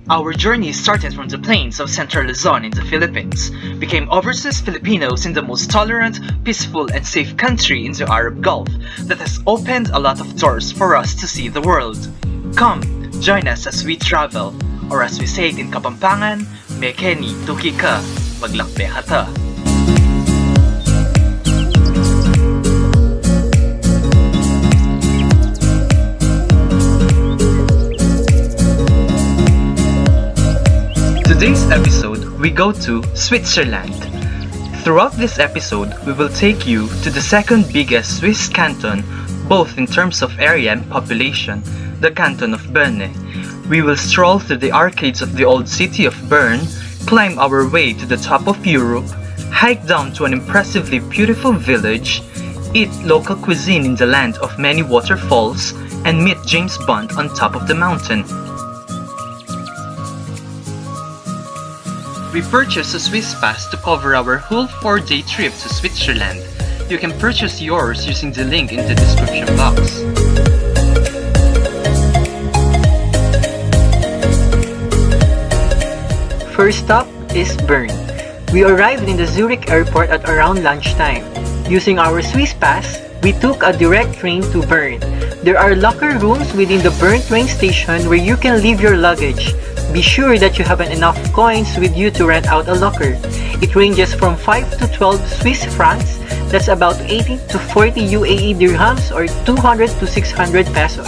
Our journey started from the plains of Central Luzon in the Philippines, became overseas Filipinos in the most tolerant, peaceful, and safe country in the Arab Gulf that has opened a lot of doors for us to see the world. Come, join us as we travel, or as we say it in Kapampangan, Mekeni, Tuki, Maglacbe, Kata. Today's episode, we go to Switzerland. Throughout this episode, we will take you to the second biggest Swiss canton, both in terms of area and population, the canton of Bern. We will stroll through the arcades of the old city of Bern, climb our way to the top of Europe, hike down to an impressively beautiful village, eat local cuisine in the land of many waterfalls, and meet James Bond on top of the mountain. We purchased a Swiss pass to cover our whole 4-day trip to Switzerland. You can purchase yours using the link in the description box. First stop is Bern. We arrived in the Zurich airport at around lunchtime. Using our Swiss pass, we took a direct train to Bern. There are locker rooms within the Bern train station where you can leave your luggage. Be sure that you have enough coins with you to rent out a locker. It ranges from 5 to 12 Swiss francs, that's about 80 to 40 UAE dirhams or 200 to 600 pesos,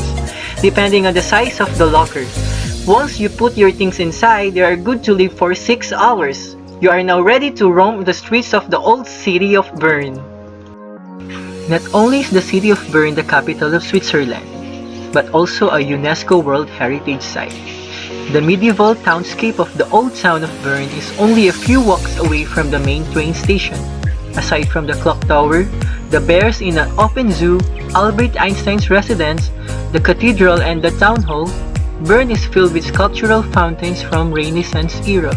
depending on the size of the locker. Once you put your things inside, they are good to leave for 6 hours. You are now ready to roam the streets of the old city of Bern. Not only is the city of Bern the capital of Switzerland, but also a UNESCO World Heritage Site. The medieval townscape of the old town of Bern is only a few walks away from the main train station. Aside from the clock tower, the bears in an open zoo, Albert Einstein's residence, the cathedral and the town hall, Bern is filled with sculptural fountains from Renaissance era.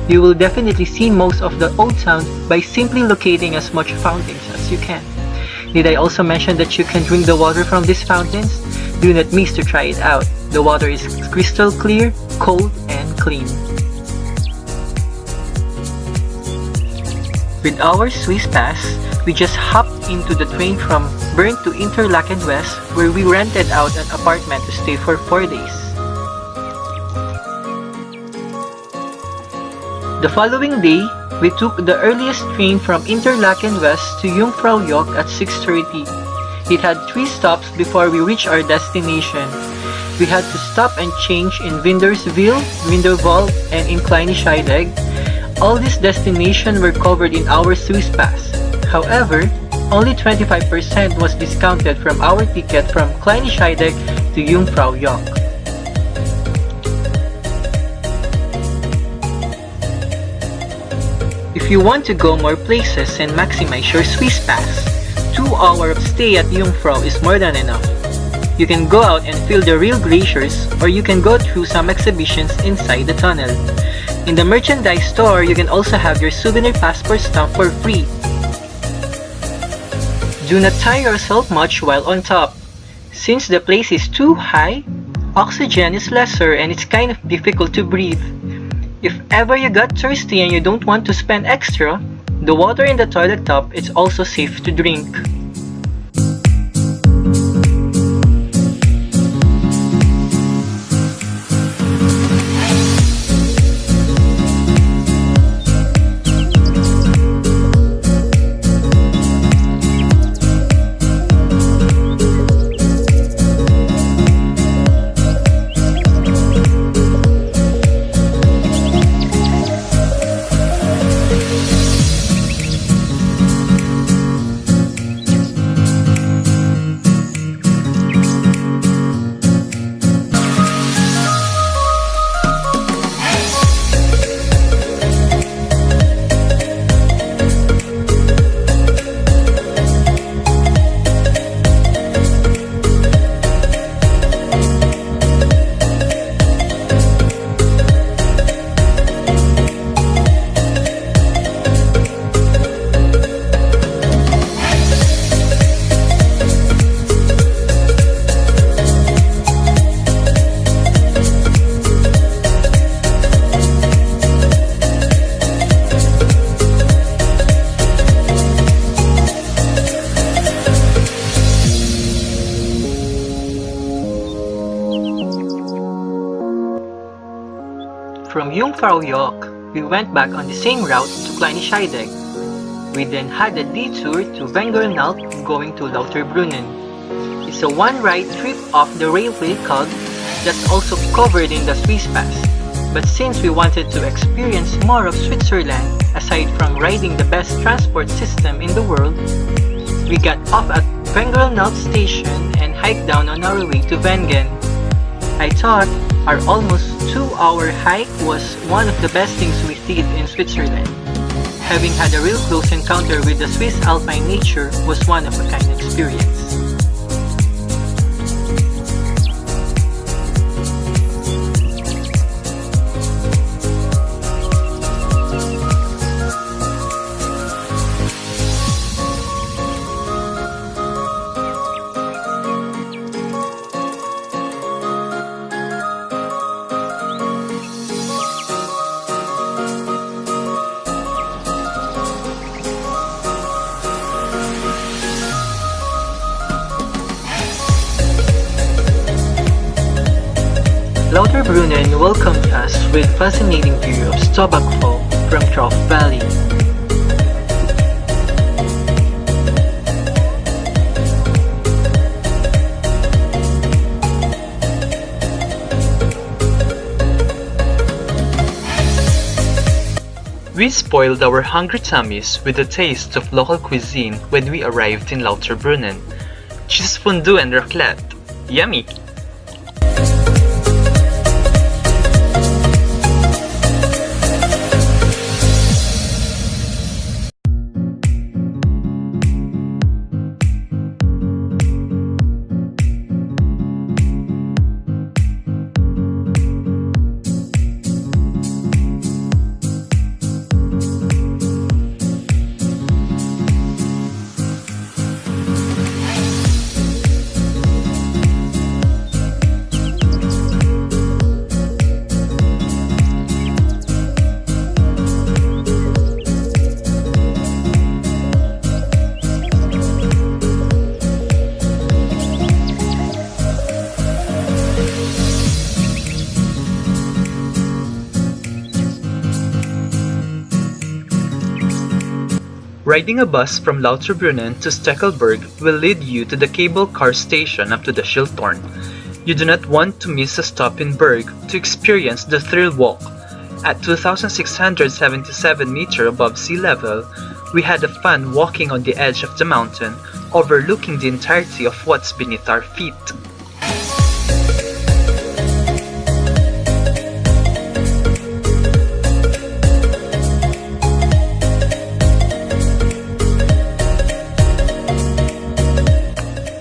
You will definitely see most of the old town by simply locating as much fountains as you can. Did I also mention that you can drink the water from these fountains? Do not miss to try it out. The water is crystal clear, cold, and clean. With our Swiss pass, we just hopped into the train from Bern to Interlaken West, where we rented out an apartment to stay for 4 days. The following day, we took the earliest train from Interlaken West to Jungfrau at 6:30. It had 3 stops before we reached our destination. We had to stop and change in Winderswil, Winterwald, and in Kleine-Scheidegg. All these destinations were covered in our Swiss pass. However, only 25% was discounted from our ticket from Kleine-Scheidegg to Jungfrau. If you want to go more places and maximize your Swiss pass, 2 hours of stay at Jungfrau is more than enough. You can go out and feel the real glaciers, or you can go through some exhibitions inside the tunnel. In the merchandise store, you can also have your souvenir passport stamp for free. Do not tire yourself much while on top. Since the place is too high, oxygen is lesser and it's kind of difficult to breathe. If ever you got thirsty and you don't want to spend extra, the water in the toilet top is also safe to drink. From Jungfrau, we went back on the same route to Kleinscheidegg. We then had a detour to Wengelnalp going to Lauterbrunnen. It's a one-ride trip off the railway cog that's also covered in the Swiss Pass. But since we wanted to experience more of Switzerland, aside from riding the best transport system in the world, we got off at Wengelnalp station and hiked down on our way to Wengen. I thought our almost 2-hour hike was one of the best things we did in Switzerland. Having had a real close encounter with the Swiss alpine nature was one of a kind experience. Lauterbrunnen welcomed us with fascinating view of Stobachfall from Trough Valley. We spoiled our hungry tummies with a taste of local cuisine when we arrived in Lauterbrunnen. Cheese fondue and raclette. Yummy! Riding a bus from Lauterbrunnen to Steckelberg will lead you to the cable car station up to the Schilthorn. You do not want to miss a stop in Berg to experience the thrill walk. At 2,677 meters above sea level, we had a fun walking on the edge of the mountain, overlooking the entirety of what's beneath our feet.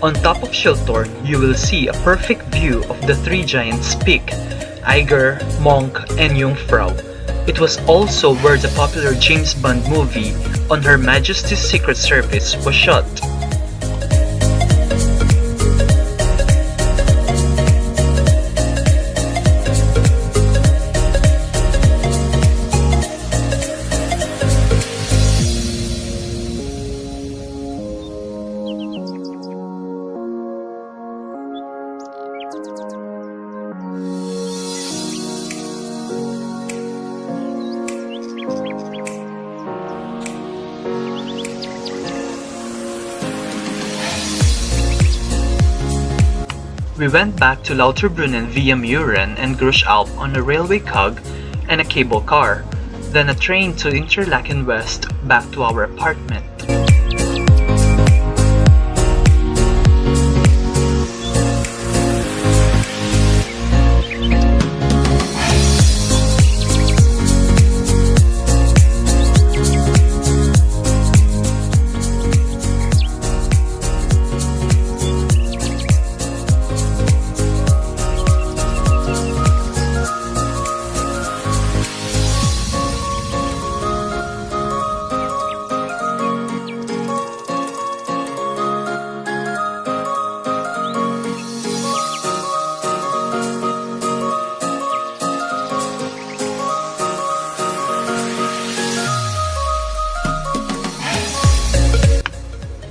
On top of Schilthorn, you will see a perfect view of the three giants' peak, Eiger, Monk, and Jungfrau. It was also where the popular James Bond movie On Her Majesty's Secret Service was shot. We went back to Lauterbrunnen via Muren and Gruschalp on a railway cog and a cable car, then a train to Interlaken West back to our apartment.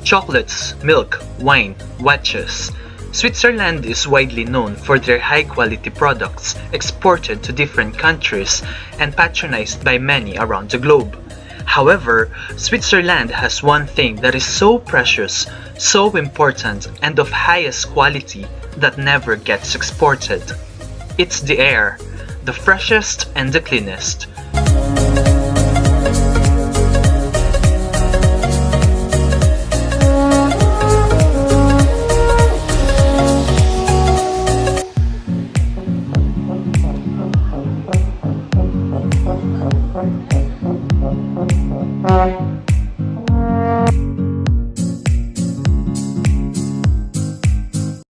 Chocolates, milk, wine, watches, Switzerland is widely known for their high-quality products exported to different countries and patronized by many around the globe. However, Switzerland has one thing that is so precious, so important, and of highest quality that never gets exported. It's the air, the freshest and the cleanest.